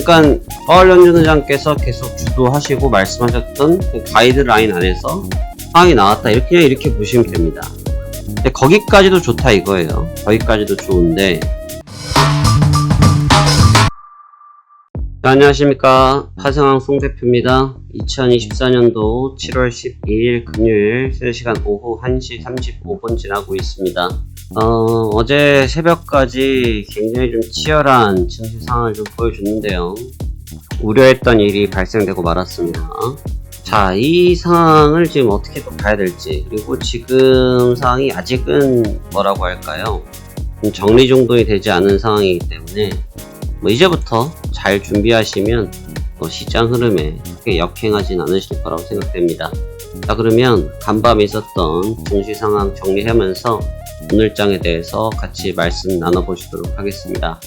그러니까 파월연준 의장께서 계속 주도하시고 말씀하셨던 그 가이드라인 안에서 상황이 나왔다, 이렇게 보시면 됩니다. 근데 거기까지도 좋다 이거예요. 거기까지도 좋은데, 안녕하십니까, 파생왕 송대표입니다. 2024년도 7월 12일 금요일 실시간 오후 1시 35분 지나고 있습니다. 어제 새벽까지 굉장히 좀 치열한 증시 상황을 좀 보여줬는데요, 우려했던 일이 발생되고 말았습니다. 자, 이 상황을 지금 어떻게 또 봐야 될지, 그리고 지금 상황이 아직은 뭐라고 할까요, 좀 정리정돈이 되지 않은 상황이기 때문에 이제부터 잘 준비하시면 시장 흐름에 크게 역행하진 않으실 거라고 생각됩니다. 자, 그러면 간밤에 있었던 증시 상황 정리하면서 오늘장에 대해서 같이 말씀 나눠보시도록 하겠습니다.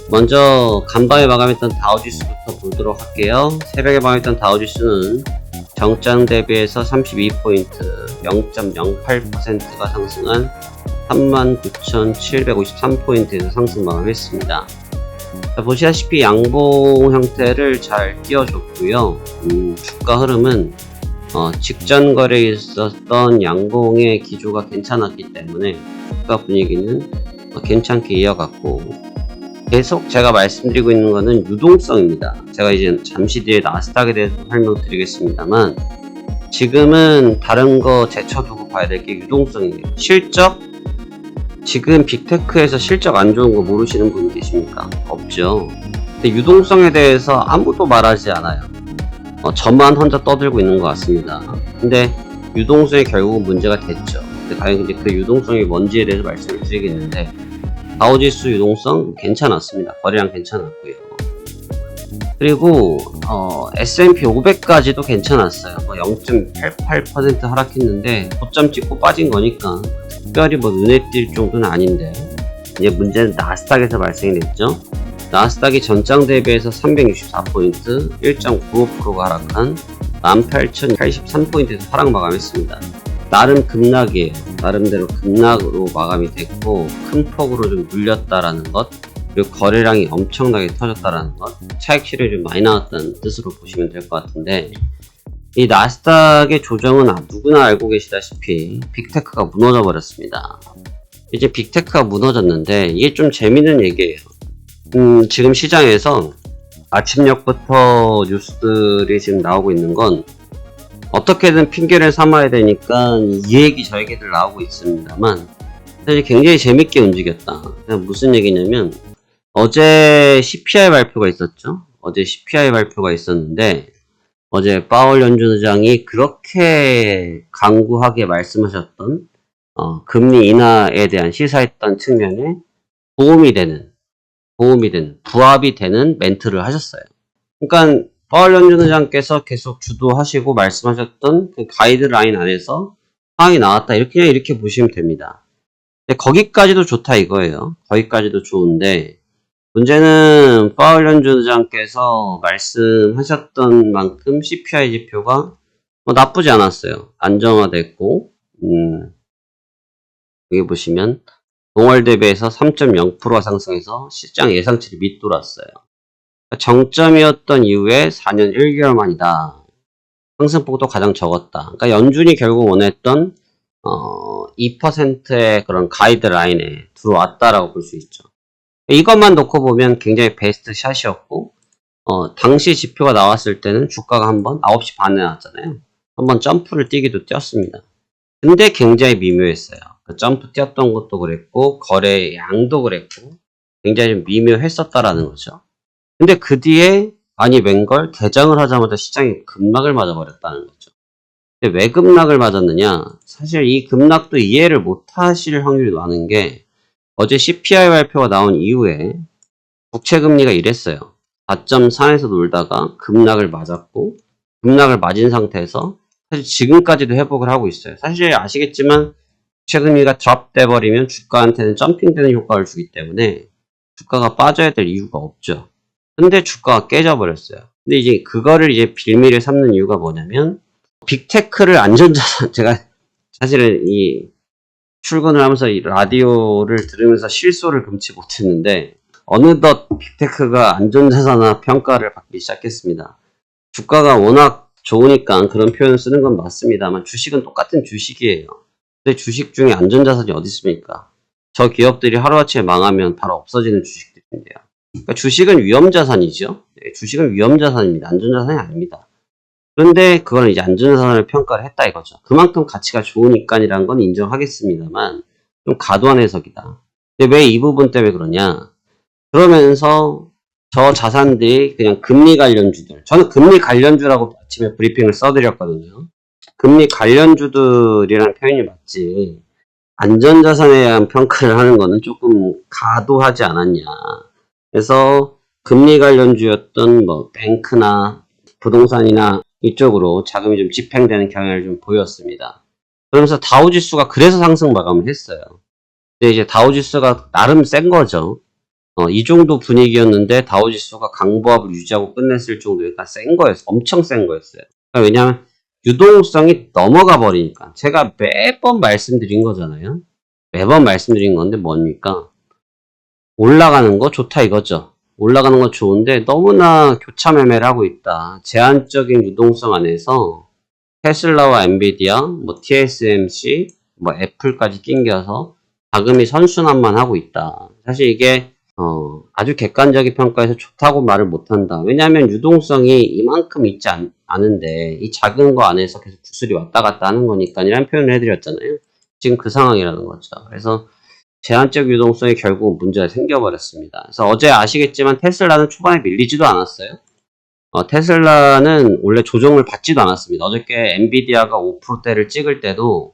먼저 간밤에 마감했던 다우지수부터 보도록 할게요. 새벽에 마감했던 다우지수는 정장 대비해서 32포인트 0.08%가 상승한 39,753포인트에서 상승 마감했습니다. 자, 보시다시피 양봉 형태를 잘 띄워줬고요. 주가 흐름은 직전 거래에 있었던 양봉의 기조가 괜찮았기 때문에 주가 분위기는 괜찮게 이어갔고, 계속 제가 말씀드리고 있는 것은 유동성입니다. 제가 이제 잠시 뒤에 나스닥에 대해서 설명드리겠습니다만, 지금은 다른 거 제쳐두고 봐야 될 게 유동성이에요. 실적, 지금 빅테크에서 실적 안 좋은 거 모르시는 분 계십니까? 없죠. 근데 유동성에 대해서 아무도 말하지 않아요. 저만 혼자 떠들고 있는 것 같습니다. 근데 유동성이 결국 문제가 됐죠. 근데 과연 이제 그 유동성이 뭔지에 대해서 말씀을 드리겠는데, 다우지수 유동성 괜찮았습니다. 거래량 괜찮았고요. 그리고 S&P 500까지도 괜찮았어요. 0.88% 하락했는데 고점 찍고 빠진 거니까 특별히 눈에 띌 정도는 아닌데, 이제 문제는 나스닥에서 발생이 됐죠. 나스닥이 전장 대비해서 364포인트 1.95%가 하락한 18,083포인트에서 하락 마감했습니다. 나름 급락이에요. 나름대로 급락으로 마감이 됐고, 큰 폭으로 좀 눌렸다라는 것, 그리고 거래량이 엄청나게 터졌다라는 것, 차익실이 좀 많이 나왔다는 뜻으로 보시면 될 것 같은데, 이 나스닥의 조정은 누구나 알고 계시다시피 빅테크가 무너져 버렸습니다. 이제 빅테크가 무너졌는데, 이게 좀 재밌는 얘기예요. 지금 시장에서 아침녘부터 뉴스들이 지금 나오고 있는 건 어떻게든 핑계를 삼아야 되니까 이 얘기 저 얘기들 나오고 있습니다만, 사실 굉장히 재밌게 움직였다. 무슨 얘기냐면, 어제 CPI 발표가 있었죠. 어제 CPI 발표가 있었는데, 어제 파월 연준 의장이 그렇게 강구하게 말씀하셨던 금리 인하에 대한 시사했던 측면에 도움이 되는, 부합이 되는 멘트를 하셨어요. 그러니까 파월 연준 의장께서 계속 주도하시고 말씀하셨던 그 가이드라인 안에서 상황이 나왔다, 이렇게 보시면 됩니다. 근데 거기까지도 좋다 이거예요. 거기까지도 좋은데, 문제는 파월 연준 의장께서 말씀하셨던 만큼 CPI 지표가 나쁘지 않았어요. 안정화됐고, 여기 보시면 동월 대비해서 3.0%가 상승해서 시장 예상치를 밑돌았어요. 정점이었던 이후에 4년 1개월 만이다. 상승폭도 가장 적었다. 그러니까 연준이 결국 원했던 2%의 그런 가이드라인에 들어왔다라고 볼 수 있죠. 이것만 놓고 보면 굉장히 베스트 샷이었고, 당시 지표가 나왔을 때는 주가가 한번 9시 반에 나왔잖아요. 한번 점프를 뛰기도 뛰었습니다. 근데 굉장히 미묘했어요. 그 점프 뛰었던 것도 그랬고, 거래 양도 그랬고, 굉장히 좀 미묘했었다라는 거죠. 근데 그 뒤에 많이 웬걸 개장을 하자마자 시장이 급락을 맞아버렸다는 거죠. 근데 왜 급락을 맞았느냐? 사실 이 급락도 이해를 못 하실 확률이 많은 게, 어제 CPI 발표가 나온 이후에 국채금리가 이랬어요. 4.4에서 놀다가 급락을 맞았고, 급락을 맞은 상태에서 사실 지금까지도 회복을 하고 있어요. 사실 아시겠지만 국채금리가 드랍 돼버리면 주가한테는 점핑되는 효과를 주기 때문에 주가가 빠져야 될 이유가 없죠. 근데 주가가 깨져버렸어요. 근데 이제 그거를 이제 빌미를 삼는 이유가 뭐냐면, 빅테크를 안전자산, 제가 사실은 이 출근을 하면서 이 라디오를 들으면서 실소를 금치 못했는데, 어느덧 빅테크가 안전자산화 평가를 받기 시작했습니다. 주가가 워낙 좋으니까 그런 표현을 쓰는 건 맞습니다만 주식은 똑같은 주식이에요. 근데 주식 중에 안전자산이 어디 있습니까? 저 기업들이 하루아침에 망하면 바로 없어지는 주식들인데요. 그러니까 주식은 위험자산이죠. 네, 주식은 위험자산입니다. 안전자산이 아닙니다. 그런데 그걸 이제 안전자산을 평가를 했다 이거죠. 그만큼 가치가 좋으니까이라는 건 인정하겠습니다만 좀 과도한 해석이다. 근데 왜 이 부분 때문에 그러냐? 그러면서 저 자산들이 그냥 금리 관련주들, 저는 금리 관련주라고 아침에 브리핑을 써드렸거든요. 금리 관련주들이라는 표현이 맞지 안전자산에 대한 평가를 하는 거는 조금 과도하지 않았냐. 그래서 금리 관련주였던 뭐 뱅크나 부동산이나 이쪽으로 자금이 좀 집행되는 경향을 좀 보였습니다. 그러면서 다우지수가 그래서 상승 마감을 했어요. 근데 이제 다우지수가 나름 센 거죠. 이 정도 분위기였는데 다우지수가 강보합을 유지하고 끝냈을 정도니까 센 거였어요. 엄청 센 거였어요. 그러니까 왜냐하면 유동성이 넘어가 버리니까. 제가 매번 말씀드린 거잖아요. 매번 말씀드린 건데 뭡니까? 올라가는 거 좋다 이거죠. 올라가는 거 좋은데 너무나 교차 매매를 하고 있다. 제한적인 유동성 안에서 테슬라와 엔비디아, 뭐 TSMC, 뭐 애플까지 낑겨서 자금이 선순환만 하고 있다. 사실 이게 아주 객관적인 평가에서 좋다고 말을 못한다. 왜냐하면 유동성이 이만큼 있지 않은데 이 작은 거 안에서 계속 구슬이 왔다 갔다 하는 거니까 이런 표현을 해드렸잖아요. 지금 그 상황이라는 거죠. 그래서 제한적 유동성이 결국 문제가 생겨버렸습니다. 그래서 어제 아시겠지만 테슬라는 초반에 밀리지도 않았어요. 테슬라는 원래 조정을 받지도 않았습니다. 어저께 엔비디아가 5%대를 찍을 때도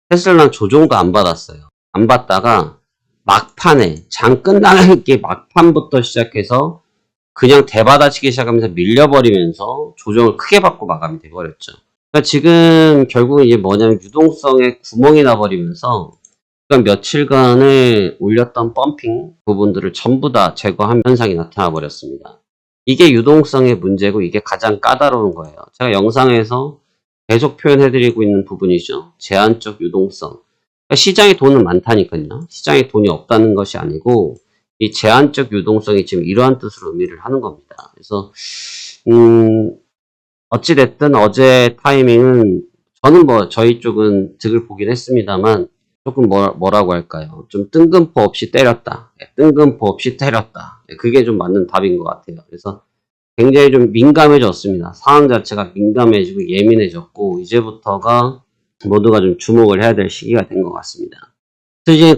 테슬라는 조정도 안 받았어요. 안 받다가 막판에 장 끝나는 게 막판부터 시작해서 그냥 대받아치기 시작하면서 밀려버리면서 조정을 크게 받고 마감이 돼버렸죠. 그러니까 지금 결국은 이게 뭐냐면 유동성에 구멍이 나버리면서 며칠간에 올렸던 펌핑 부분들을 전부 다 제거한 현상이 나타나 버렸습니다. 이게 유동성의 문제고 이게 가장 까다로운 거예요. 제가 영상에서 계속 표현해드리고 있는 부분이죠. 제한적 유동성. 그러니까 시장에 돈은 많다니까요. 시장에 돈이 없다는 것이 아니고 이 제한적 유동성이 지금 이러한 뜻으로 의미를 하는 겁니다. 그래서 어찌됐든 어제 타이밍은 저는 뭐 저희 쪽은 득을 보긴 했습니다만 조금 뭐라고 할까요? 좀 뜬금포 없이 때렸다. 뜬금포 없이 때렸다. 그게 좀 맞는 답인 것 같아요. 그래서 굉장히 좀 민감해졌습니다. 상황 자체가 민감해지고 예민해졌고 이제부터가 모두가 좀 주목을 해야 될 시기가 된 것 같습니다. 그래서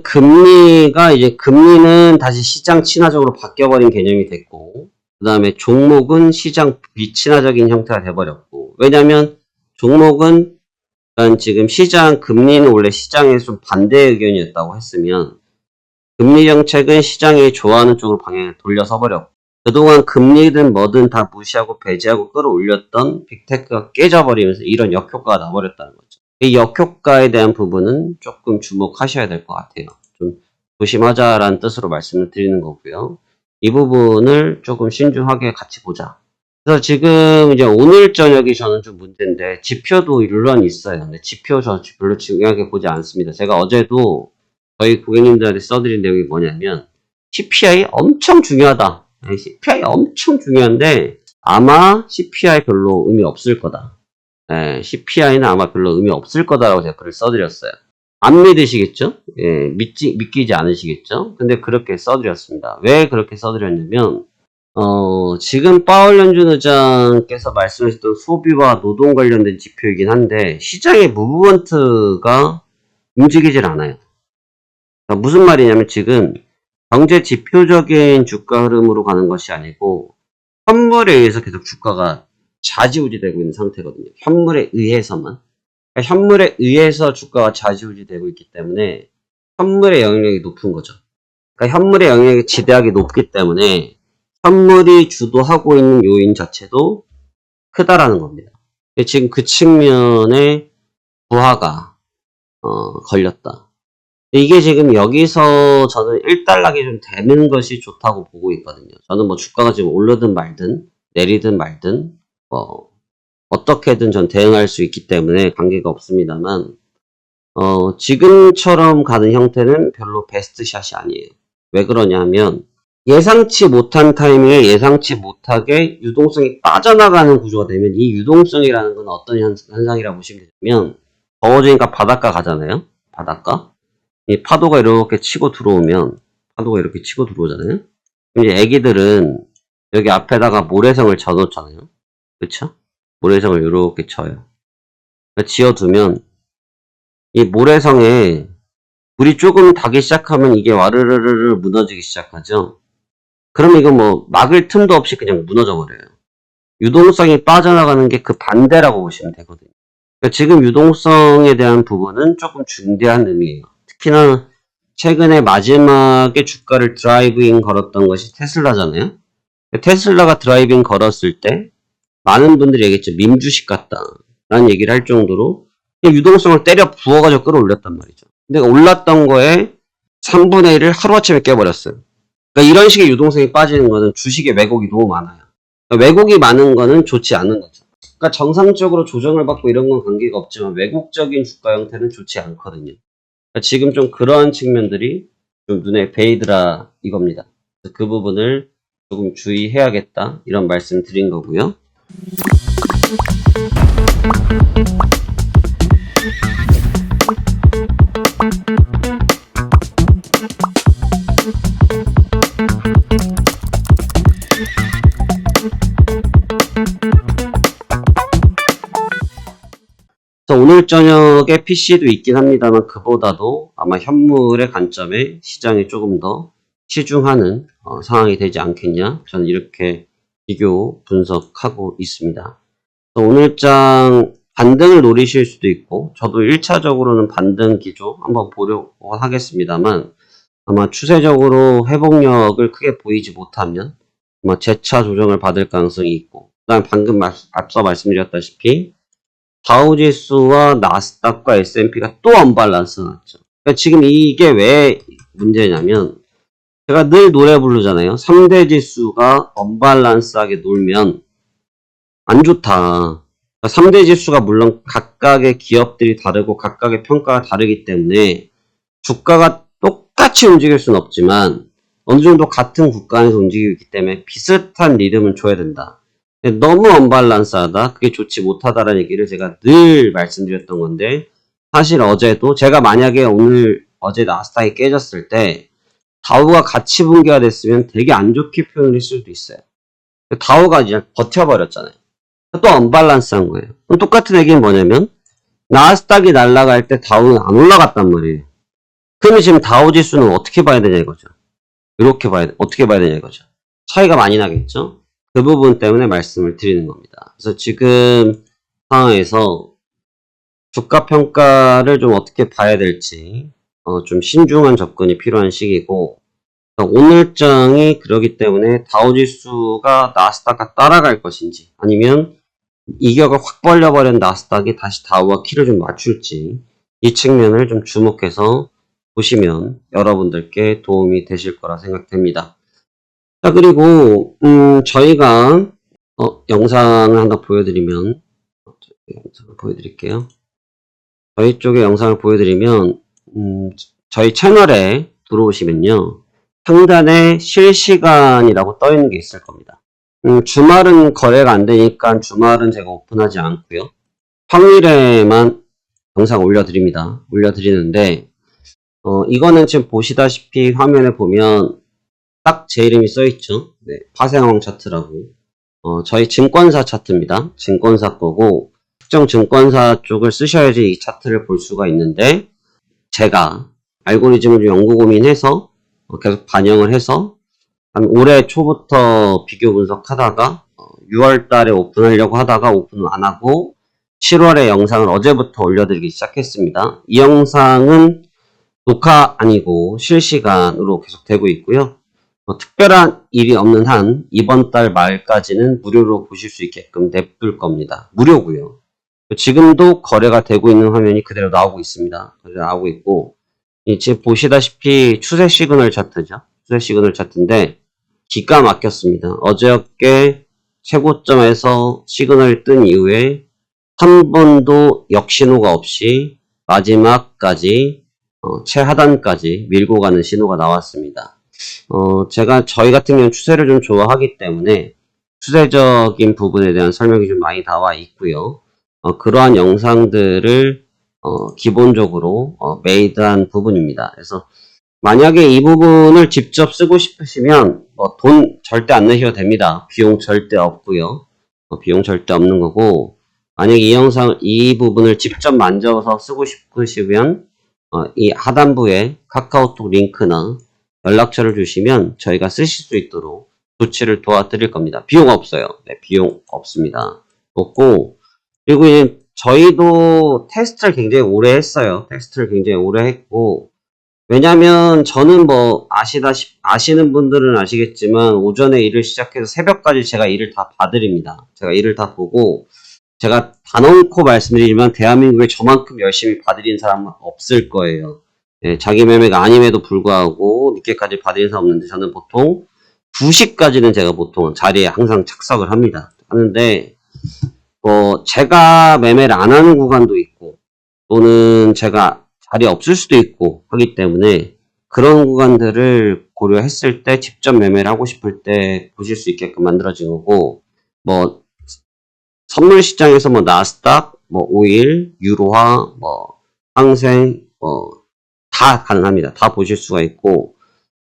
이제 금리는 다시 시장 친화적으로 바뀌어버린 개념이 됐고 그 다음에 종목은 시장 비친화적인 형태가 돼버렸고 왜냐하면 종목은 지금 시장 금리는 원래 시장에서 좀 반대 의견이었다고 했으면 금리 정책은 시장이 좋아하는 쪽으로 방향을 돌려서 버렸고 그동안 금리든 뭐든 다 무시하고 배제하고 끌어올렸던 빅테크가 깨져버리면서 이런 역효과가 나버렸다는 거죠. 이 역효과에 대한 부분은 조금 주목하셔야 될 것 같아요. 좀 조심하자라는 뜻으로 말씀을 드리는 거고요. 이 부분을 조금 신중하게 같이 보자. 그래서 지금 이제 오늘 저녁이 저는 좀 문제인데 지표도 물론 있어요. 근데 지표 저 별로 중요하게 보지 않습니다. 제가 어제도 저희 고객님들한테 써드린 내용이 뭐냐면 CPI 엄청 중요하다. CPI 엄청 중요한데 아마 CPI 별로 의미 없을 거다. CPI는 아마 별로 의미 없을 거다라고 제가 글을 써드렸어요. 안 믿으시겠죠? 믿기지 않으시겠죠? 근데 그렇게 써드렸습니다. 왜 그렇게 써드렸냐면 지금 파월 연준 의장께서 말씀하셨던 소비와 노동 관련된 지표이긴 한데 시장의 무브먼트가 움직이질 않아요. 그러니까 무슨 말이냐면 지금 경제 지표적인 주가 흐름으로 가는 것이 아니고 현물에 의해서 계속 주가가 좌지우지되고 있는 상태거든요. 현물에 의해서만. 그러니까 현물에 의해서 주가가 좌지우지되고 있기 때문에 현물의 영향력이 높은 거죠. 그러니까 현물의 영향력이 지대하게 높기 때문에 현물이 주도하고 있는 요인 자체도 크다라는 겁니다. 지금 그 측면에 부하가 걸렸다. 이게 지금 여기서 저는 1단락이 좀 되는 것이 좋다고 보고 있거든요. 저는 뭐 주가가 지금 오르든 말든 내리든 말든 어떻게든 전 대응할 수 있기 때문에 관계가 없습니다만 지금처럼 가는 형태는 별로 베스트 샷이 아니에요. 왜 그러냐 하면 예상치 못한 타이밍에 예상치 못하게 유동성이 빠져나가는 구조가 되면 이 유동성이라는 건 어떤 현상이라고 보시면 되냐면 더워지니까 바닷가 가잖아요. 바닷가. 이 파도가 이렇게 치고 들어오면 파도가 이렇게 치고 들어오잖아요. 이제 애기들은 여기 앞에다가 모래성을 져놓잖아요. 그쵸? 모래성을 이렇게 쳐요. 지어두면 이 모래성에 물이 조금 닿기 시작하면 이게 와르르르 무너지기 시작하죠. 그러면 이건 뭐 막을 틈도 없이 그냥 무너져 버려요. 유동성이 빠져나가는 게 그 반대라고 보시면 되거든요. 그러니까 지금 유동성에 대한 부분은 조금 중대한 의미예요. 특히나 최근에 마지막에 주가를 드라이브인 걸었던 것이 테슬라잖아요. 테슬라가 드라이브인 걸었을 때 많은 분들이 얘기했죠. 밈주식 같다 라는 얘기를 할 정도로 그냥 유동성을 때려 부어가지고 끌어올렸단 말이죠. 근데 올랐던 거에 3분의 1을 하루아침에 깨버렸어요. 그러니까 이런 식의 유동성이 빠지는 거는 주식에 왜곡이 너무 많아요. 그러니까 왜곡이 많은 거는 좋지 않은 거죠. 그러니까 정상적으로 조정을 받고 이런 건 관계가 없지만 왜곡적인 주가 형태는 좋지 않거든요. 그러니까 지금 좀 그런 측면들이 좀 눈에 베이더라 이겁니다. 그 부분을 조금 주의해야겠다 이런 말씀 드린 거고요. 오늘 저녁에 PC도 있긴 합니다만 그보다도 아마 현물의 관점에 시장이 조금 더 치중하는 상황이 되지 않겠냐 저는 이렇게 비교 분석하고 있습니다. 오늘장 반등을 노리실 수도 있고 저도 1차적으로는 반등 기조 한번 보려고 하겠습니다만 아마 추세적으로 회복력을 크게 보이지 못하면 아마 재차 조정을 받을 가능성이 있고 그다음 방금 앞서 말씀드렸다시피 다우지수와 나스닥과 S&P가 또 언밸런스 났죠. 그러니까 지금 이게 왜 문제냐면 제가 늘 노래 부르잖아요. 3대 지수가 언밸런스하게 놀면 안 좋다. 그러니까 3대 지수가 물론 각각의 기업들이 다르고 각각의 평가가 다르기 때문에 주가가 똑같이 움직일 수는 없지만 어느 정도 같은 국가에서 움직이기 때문에 비슷한 리듬은 줘야 된다. 너무 언밸런스하다. 그게 좋지 못하다라는 얘기를 제가 늘 말씀드렸던 건데 사실 어제도 제가 만약에 어제 나스닥이 깨졌을 때 다우가 같이 붕괴가 됐으면 되게 안 좋게 표현을 했을 수도 있어요. 다우가 이제 버텨버렸잖아요. 또 언밸런스한 거예요. 그럼 똑같은 얘기는 뭐냐면 나스닥이 날아갈 때 다우는 안 올라갔단 말이에요. 그러면 지금 다우 지수는 어떻게 봐야 되냐 이거죠. 어떻게 봐야 되냐 이거죠. 차이가 많이 나겠죠. 그 부분 때문에 말씀을 드리는 겁니다. 그래서 지금 상황에서 주가 평가를 좀 어떻게 봐야 될지 좀 신중한 접근이 필요한 시기고 오늘장이 그러기 때문에 다우지수가 나스닥과 따라갈 것인지 아니면 이격을 확 벌려버린 나스닥이 다시 다우와 키를 좀 맞출지 이 측면을 좀 주목해서 보시면 여러분들께 도움이 되실 거라 생각됩니다. 자, 그리고 저희가 영상을 하나 보여드리면 영상을 보여드릴게요. 저희 쪽에 영상을 보여드리면 저희 채널에 들어오시면요 상단에 실시간이라고 떠 있는 게 있을 겁니다. 주말은 거래가 안 되니까 주말은 제가 오픈하지 않고요 평일에만 영상 올려드리는데 이거는 지금 보시다시피 화면에 보면 딱 제 이름이 써있죠. 네, 파생왕 차트라고. 저희 증권사 차트입니다. 증권사 거고, 특정 증권사 쪽을 쓰셔야지 이 차트를 볼 수가 있는데, 제가 알고리즘을 좀 연구 고민해서, 계속 반영을 해서, 한 올해 초부터 비교 분석하다가, 6월 달에 오픈하려고 하다가 오픈을 안 하고, 7월에 영상을 어제부터 올려드리기 시작했습니다. 이 영상은 녹화 아니고 실시간으로 계속 되고 있고요. 특별한 일이 없는 한 이번 달 말까지는 무료로 보실 수 있게끔 냅둘 겁니다. 무료고요. 지금도 거래가 되고 있는 화면이 그대로 나오고 있습니다. 그대로 나오고 있고 지금 보시다시피 추세 시그널 차트죠. 추세 시그널 차트인데 기가 막혔습니다. 어저께 최고점에서 시그널이 뜬 이후에 한 번도 역신호가 없이 마지막까지 최하단까지 밀고 가는 신호가 나왔습니다. 저희 같은 경우는 추세를 좀 좋아하기 때문에 추세적인 부분에 대한 설명이 좀 많이 나와 있고요. 그러한 영상들을 기본적으로 메이드한 부분입니다. 그래서 만약에 이 부분을 직접 쓰고 싶으시면 돈 절대 안 내셔도 됩니다. 비용 절대 없고요. 비용 절대 없는 거고, 만약에 이 부분을 직접 만져서 쓰고 싶으시면 이 하단부에 카카오톡 링크나 연락처를 주시면 저희가 쓰실 수 있도록 조치를 도와드릴 겁니다. 비용 없어요. 네, 비용 없습니다. 없고, 그리고 이제 저희도 테스트를 굉장히 오래 했어요. 테스트를 굉장히 오래 했고, 왜냐면 저는 아시는 분들은 아시겠지만 오전에 일을 시작해서 새벽까지 제가 일을 다 봐드립니다. 제가 일을 다 보고, 제가 단언코 말씀드리지만 대한민국에 저만큼 열심히 봐드린 사람은 없을 거예요. 예, 자기 매매가 아님에도 불구하고 늦게까지 봐드린 사람 없는데 저는 보통 2시까지는 제가 보통 자리에 항상 착석을 합니다. 하는데 제가 매매를 안 하는 구간도 있고 또는 제가 자리에 없을 수도 있고 하기 때문에 그런 구간들을 고려했을 때 직접 매매를 하고 싶을 때 보실 수 있게끔 만들어진 거고, 선물 시장에서 나스닥, 오일, 유로화, 항생, 다 가능합니다. 다 보실 수가 있고,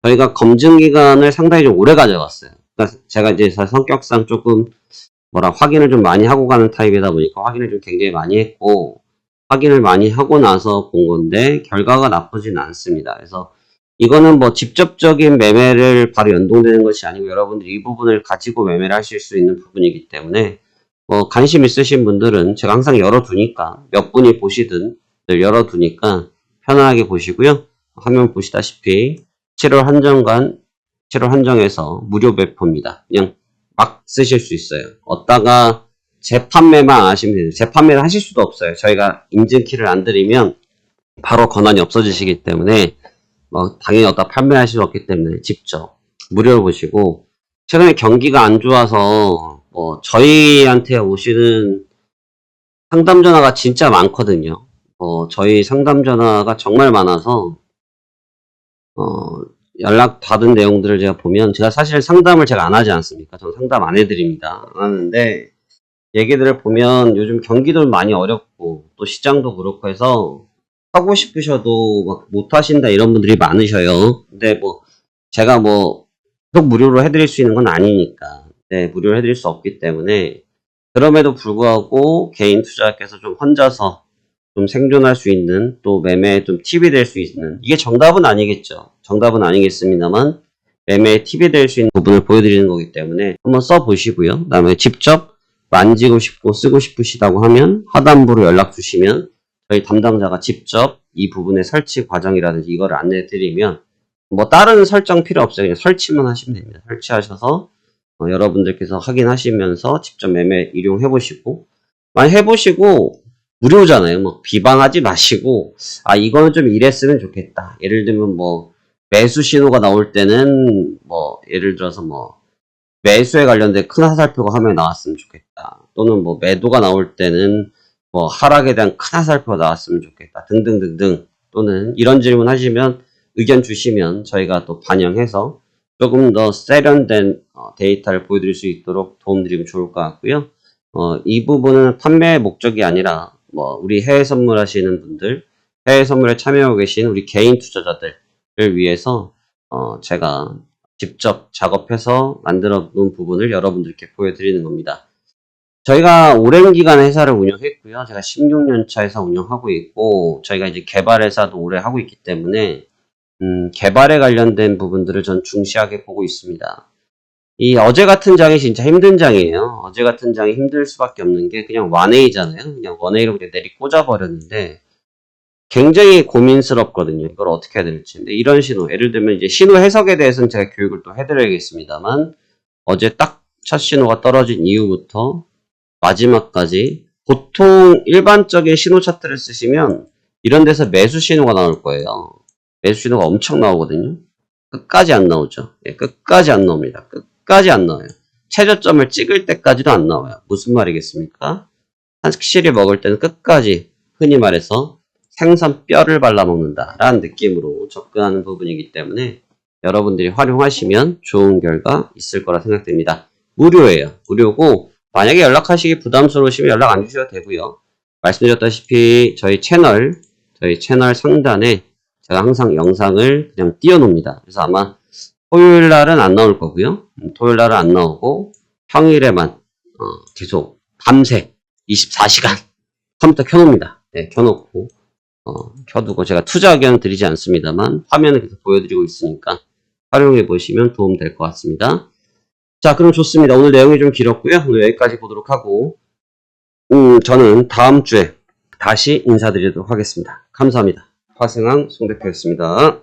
저희가 검증 기간을 상당히 좀 오래 가져갔어요. 그러니까 제가 이제 성격상 조금 확인을 좀 많이 하고 가는 타입이다 보니까 확인을 좀 굉장히 많이 했고, 확인을 많이 하고 나서 본 건데 결과가 나쁘진 않습니다. 그래서 이거는 직접적인 매매를 바로 연동되는 것이 아니고 여러분들이 이 부분을 가지고 매매를 하실 수 있는 부분이기 때문에 관심 있으신 분들은 제가 항상 열어두니까 몇 분이 보시든 늘 열어두니까 편안하게 보시고요. 화면 보시다시피 7월 한정에서 무료 배포입니다. 그냥 막 쓰실 수 있어요. 얻다가 재판매만 하시면 돼요. 재판매를 하실 수도 없어요. 저희가 인증키를 안 드리면 바로 권한이 없어지시기 때문에 당연히 얻다 판매하실 수 없기 때문에 직접 무료로 보시고, 최근에 경기가 안 좋아서 저희한테 오시는 상담 전화가 진짜 많거든요. 저희 상담 전화가 정말 많아서 연락 받은 내용들을 제가 보면, 제가 사실 상담을 제가 안 하지 않습니까? 저는 상담 안 해드립니다. 안 하는데 얘기들을 보면 요즘 경기도 많이 어렵고 또 시장도 그렇고 해서 하고 싶으셔도 못 하신다 이런 분들이 많으셔요. 근데 제가 계속 무료로 해드릴 수 있는 건 아니니까, 네, 무료로 해드릴 수 없기 때문에, 그럼에도 불구하고 개인 투자자께서 좀 혼자서 좀 생존할 수 있는, 또 매매에 좀 팁이 될 수 있는, 이게 정답은 아니겠죠. 정답은 아니겠습니다만 매매에 팁이 될 수 있는 부분을 보여드리는 거기 때문에 한번 써보시고요. 그 다음에 직접 만지고 싶고 쓰고 싶으시다고 하면 하단부로 연락 주시면 저희 담당자가 직접 이 부분의 설치 과정이라든지 이거를 안내해 드리면, 다른 설정 필요 없어요. 그냥 설치만 하시면 됩니다. 설치하셔서 여러분들께서 확인하시면서 직접 매매 이용해 보시고, 많이 해보시고 무료잖아요. 비방하지 마시고 이거는 좀 이랬으면 좋겠다. 예를 들면 매수 신호가 나올 때는 예를 들어서 매수에 관련된 큰 하살표가 화면에 나왔으면 좋겠다. 또는 매도가 나올 때는 하락에 대한 큰 하살표가 나왔으면 좋겠다. 등등등등. 또는 이런 질문 하시면 의견 주시면 저희가 또 반영해서 조금 더 세련된 데이터를 보여드릴 수 있도록 도움드리면 좋을 것 같고요. 이 부분은 판매 목적이 아니라 우리 해외 선물 하시는 분들, 해외 선물에 참여하고 계신 우리 개인 투자자들을 위해서 제가 직접 작업해서 만들어 놓은 부분을 여러분들께 보여드리는 겁니다. 저희가 오랜 기간 회사를 운영했고요. 제가 16년 차 회사 운영하고 있고, 저희가 이제 개발 회사도 오래 하고 있기 때문에 개발에 관련된 부분들을 전 중시하게 보고 있습니다. 이 어제 같은 장이 진짜 힘든 장이에요. 어제 같은 장이 힘들 수밖에 없는 게 그냥 원웨이잖아요. 그냥 원웨이로 그냥 내리 꽂아버렸는데 굉장히 고민스럽거든요. 이걸 어떻게 해야 될지. 근데 이런 신호, 예를 들면 이제 신호 해석에 대해서는 제가 교육을 또 해드려야겠습니다만, 어제 딱 첫 신호가 떨어진 이후부터 마지막까지 보통 일반적인 신호 차트를 쓰시면 이런 데서 매수 신호가 나올 거예요. 매수 신호가 엄청 나오거든요. 끝까지 안 나오죠. 예, 끝까지 안 나옵니다. 끝까지 안 나와요. 최저점을 찍을 때까지도 안 나와요. 무슨 말이겠습니까? 확실히 먹을 때는 끝까지, 흔히 말해서 생선 뼈를 발라먹는다 라는 느낌으로 접근하는 부분이기 때문에 여러분들이 활용하시면 좋은 결과 있을 거라 생각됩니다. 무료예요. 무료고 만약에 연락하시기 부담스러우시면 연락 안 주셔도 되고요. 말씀드렸다시피 저희 채널 상단에 제가 항상 영상을 그냥 띄워놓습니다. 그래서 아마 토요일 날은 안 나올 거고요. 토요일 날은 안 나오고 평일에만 계속 밤새 24시간 컴퓨터 켜놓습니다. 네, 켜놓고 켜두고 제가 투자 의견 드리지 않습니다만 화면을 계속 보여드리고 있으니까 활용해 보시면 도움 될 것 같습니다. 자, 그럼 좋습니다. 오늘 내용이 좀 길었고요. 오늘 여기까지 보도록 하고 저는 다음 주에 다시 인사드리도록 하겠습니다. 감사합니다. 화승왕 송 대표였습니다.